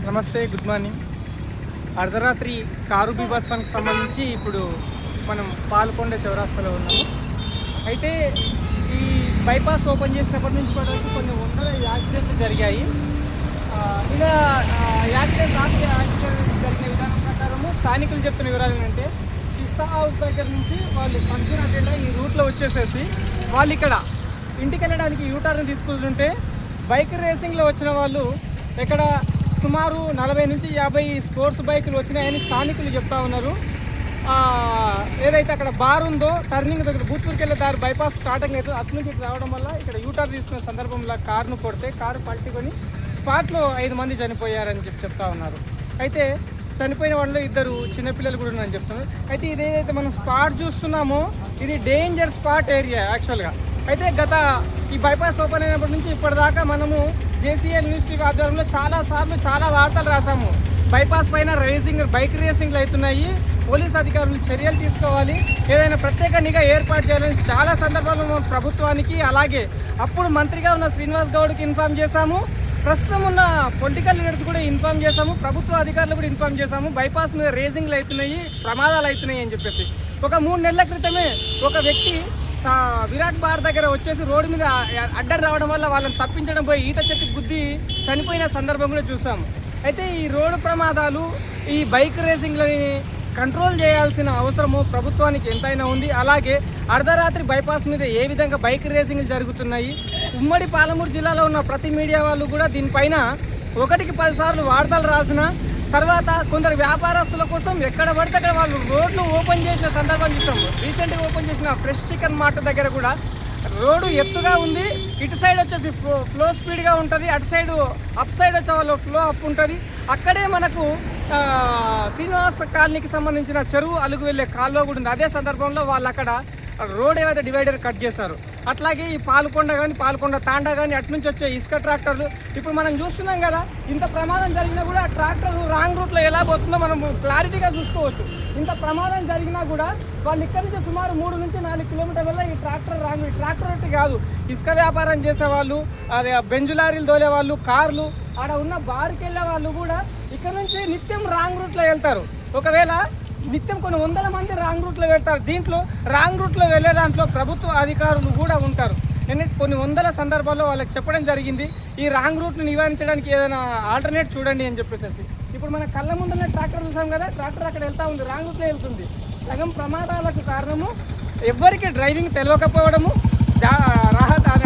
నమస్తే, good morning. అర్ధరాత్రి car బీభత్సానికి సంబంధించి ఇప్పుడు మనం పాల్కొండ చౌరాస్తాలో ఉన్నాము. అయితే ఈ బైపాస్ ఓపెన్ చేసినప్పటి నుంచి ఇప్పటివరకు కొన్ని వందల యాక్సిడెంట్లు జరిగాయి. ఇలా రాత్రి యాక్సిడెంట్ జరిగిన విధానం ప్రకారము స్థానికులు చెప్తున్న వివరాలు ఏంటంటే, పిస్తా హౌస్ దగ్గర నుంచి వాళ్ళు ఫంక్షన్ అటెండ్ ఈ రూట్లో వచ్చేసేసి వాళ్ళు ఇక్కడ ఇంటికి వెళ్ళడానికి యూటర్న్ తీసుకుంటుంటే బైక్ రేసింగ్లో వచ్చిన వాళ్ళు ఇక్కడ సుమారు 40 నుంచి 50 స్పోర్ట్స్ బైకులు వచ్చినాయని స్థానికులు చెప్తా ఉన్నారు. ఏదైతే అక్కడ బార్ ఉందో టర్నింగ్ దగ్గర బూత్పూర్కి వెళ్ళే దారి బైపాస్ స్టార్టింగ్ అయితే అటు నుంచి ఇటు రావడం వల్ల ఇక్కడ యూటర్న్ తీసుకునే సందర్భంలో కారును కొడితే కారు పల్టుకొని స్పాట్లో 5 మంది చనిపోయారని చెప్తా ఉన్నారు. అయితే చనిపోయిన వాళ్ళు 2 చిన్నపిల్లలు కూడా ఉన్నారని చెప్తున్నారు. అయితే ఇదేదైతే మనం స్పాట్ చూస్తున్నామో ఇది డేంజర్ స్పాట్ ఏరియా యాక్చువల్గా. అయితే గత ఈ బైపాస్ ఓపెన్ అయినప్పటి నుంచి ఇప్పటిదాకా మనము జేసీఎల్ న్యూస్ టీవీ ఆధ్వర్యంలో చాలా వార్తలు రాసాము. బైపాస్ పైన బైక్ రేసింగ్లు అవుతున్నాయి, పోలీస్ అధికారులు చర్యలు తీసుకోవాలి, ఏదైనా ప్రత్యేక నిఘా ఏర్పాటు చేయాలని చాలా సందర్భాల్లో ప్రభుత్వానికి అలాగే అప్పుడు మంత్రిగా ఉన్న శ్రీనివాస్ గౌడ్కి ఇన్ఫార్మ్ చేశాము. ప్రస్తుతం ఉన్న పొలిటికల్ లీడర్స్ కూడా ఇన్ఫార్మ్ చేశాము, ప్రభుత్వ అధికారులు కూడా ఇన్ఫార్మ్ చేశాము. బైపాస్ మీద రేసింగ్లు అవుతున్నాయి, ప్రమాదాలు అవుతున్నాయి అని చెప్పేసి. ఒక 3 నెలల క్రితమే ఒక వ్యక్తి విరాట్ బార్ దగ్గర వచ్చేసి రోడ్డు మీద అడ్డం రావడం వల్ల వాళ్ళని తప్పించడం పోయి ఈత చెట్టు గుద్ది చనిపోయిన సందర్భం కూడా చూసాము. అయితే ఈ రోడ్డు ప్రమాదాలు, ఈ బైక్ రేసింగ్లని కంట్రోల్ చేయాల్సిన అవసరము ప్రభుత్వానికి ఎంతైనా ఉంది. అలాగే అర్ధరాత్రి బైపాస్ మీద ఏ విధంగా బైక్ రేసింగ్లు జరుగుతున్నాయి, ఉమ్మడి పాలమూరు జిల్లాలో ఉన్న ప్రతి మీడియా వాళ్ళు కూడా దీనిపైన 1కి 10 సార్లు వార్తలు రాసిన తర్వాత కొందరు వ్యాపారస్తుల కోసం ఎక్కడ పడితే అక్కడ వాళ్ళు రోడ్లు ఓపెన్ చేసిన సందర్భం చూసాము. రీసెంట్గా ఓపెన్ చేసిన ఫ్రెష్ చికెన్ మార్ట్ దగ్గర కూడా రోడ్డు ఎత్తుగా ఉంది, ఇటు సైడ్ వచ్చేసి ఫ్లో స్పీడ్గా ఉంటుంది, అటు సైడ్ అప్ సైడ్ వచ్చే వాళ్ళు ఫ్లో అప్ ఉంటుంది. అక్కడే మనకు శ్రీనివాస కాలనీకి సంబంధించిన చెరువు అలుగు వెళ్ళే కాలువ కూడా ఉంది. అదే సందర్భంలో వాళ్ళు అక్కడ రోడ్ ఏదైతే డివైడర్ కట్ చేశారు. అట్లాగే ఈ పాల్కొండ తాండా కానీ అటు నుంచి వచ్చే ఇసుక ట్రాక్టర్లు ఇప్పుడు మనం చూస్తున్నాం కదా. ఇంత ప్రమాదం జరిగినా కూడా ట్రాక్టర్ రాంగ్ రూట్లో ఎలా పోతుందో మనం క్లారిటీగా చూసుకోవచ్చు. ఇంత ప్రమాదం జరిగినా కూడా వాళ్ళు ఇక్కడి నుంచి సుమారు 3 నుంచి 4 కిలోమీటర్ల ఈ ట్రాక్టర్ రూట్ కాదు, ఇసుక వ్యాపారం చేసేవాళ్ళు, అదే బెంజు లారీలు తోలే వాళ్ళు, కార్లు, ఆడ ఉన్న బార్కి వెళ్ళే వాళ్ళు కూడా ఇక్కడ నుంచి నిత్యం రాంగ్ రూట్లో వెళ్తారు. ఒకవేళ నిత్యం కొన్ని వందల మంది రాంగ్ రూట్లో వెళ్తారు. దీంట్లో రాంగ్ రూట్లో వెళ్ళే దాంట్లో ప్రభుత్వ అధికారులు కూడా ఉంటారు. కొన్ని వందల సందర్భాల్లో వాళ్ళకి చెప్పడం జరిగింది, ఈ రాంగ్ రూట్ను నివారించడానికి ఏదైనా ఆల్టర్నేట్ చూడండి అని చెప్పేసి. ఇప్పుడు మన కళ్ళ ముందున్న ట్రాక్టర్ చూసాం కదా, ట్రాక్టర్ అక్కడ వెళ్తూ ఉంది, రాంగ్ రూట్లో వెళ్తుంది. సగం ప్రమాదాలకు కారణము ఎవరికి డ్రైవింగ్ తెలియకపోవడము,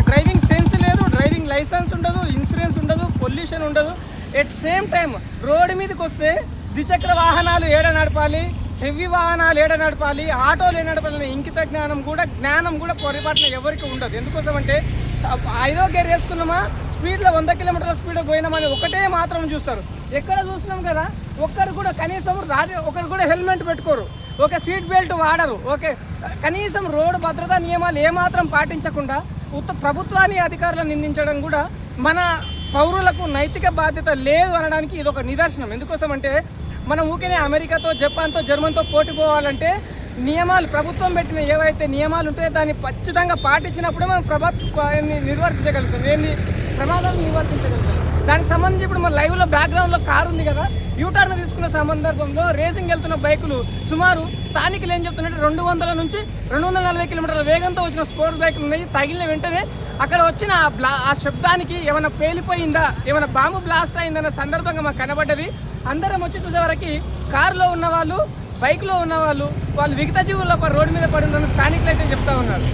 డ్రైవింగ్ సెన్స్ లేదు, డ్రైవింగ్ లైసెన్స్ ఉండదు, ఇన్సూరెన్స్ ఉండదు, పొల్యూషన్ ఉండదు. ఎట్ సేమ్ టైం రోడ్డు మీదకి వస్తే ద్విచక్ర వాహనాలు ఏడ నడపాలి, హెవీ వాహనాలు ఏడ నడపాలి, ఆటోలు ఏ నడపాలి ఇంకిత జ్ఞానం కూడా పొరపాటున ఎవరికి ఉండదు. ఎందుకోసం అంటే 5వ గేర్ వేసుకున్నామా, స్పీడ్లో 100 కిలోమీటర్ల స్పీడ్ పోయినామని ఒకటే మాత్రం చూస్తారు. ఎక్కడ చూస్తున్నాం కదా, ఒకరు కూడా హెల్మెట్ పెట్టుకోరు, ఓకే, సీట్ బెల్ట్ వాడరు, ఓకే, కనీసం రోడ్డు భద్రతా నియమాలు ఏమాత్రం పాటించకుండా ప్రభుత్వాన్ని అధికారులను నిందించడం కూడా మన పౌరులకు నైతిక బాధ్యత లేదు అనడానికి ఇది ఒక నిదర్శనం. ఎందుకోసం అంటే మనం ఊరికే అమెరికాతో, జపాన్తో, జర్మన్తో పోటీ పోవాలంటే నియమాలు ప్రభుత్వం పెట్టిన ఏవైతే నియమాలు ఉంటాయో దాన్ని ఖచ్చితంగా పాటించినప్పుడే మనం ప్రభుత్వాన్ని నిర్వర్తించగలుగుతాం, ప్రమాదాలను నివర్తించగలుగుతాం. దానికి సంబంధించి ఇప్పుడు మన లైవ్లో బ్యాక్గ్రౌండ్లో కారు ఉంది కదా, యూటర్న్ తీసుకున్న సందర్భంలో రేసింగ్ వెళ్తున్న బైకులు సుమారు స్థానికులు ఏం చెప్తున్నట్టు 200 నుంచి 240 కిలోమీటర్ల వేగంతో వచ్చిన స్పోర్ట్స్ బైకులు ఉన్నాయి. తగిలిన వెంటనే అక్కడ వచ్చిన ఆ శబ్దానికి ఏమైనా పేలిపోయిందా, ఏమైనా బాంబు బ్లాస్ట్ అయిందన్న సందర్భంగా మాకు కనబడ్డది. అందరం వచ్చి చూసేవరకు కారులో ఉన్నవాళ్ళు, బైక్లో ఉన్నవాళ్ళు, వాళ్ళు విగత జీవుల్లో రోడ్డు మీద పడిందని స్థానికులు అయితే చెప్తా ఉన్నారు.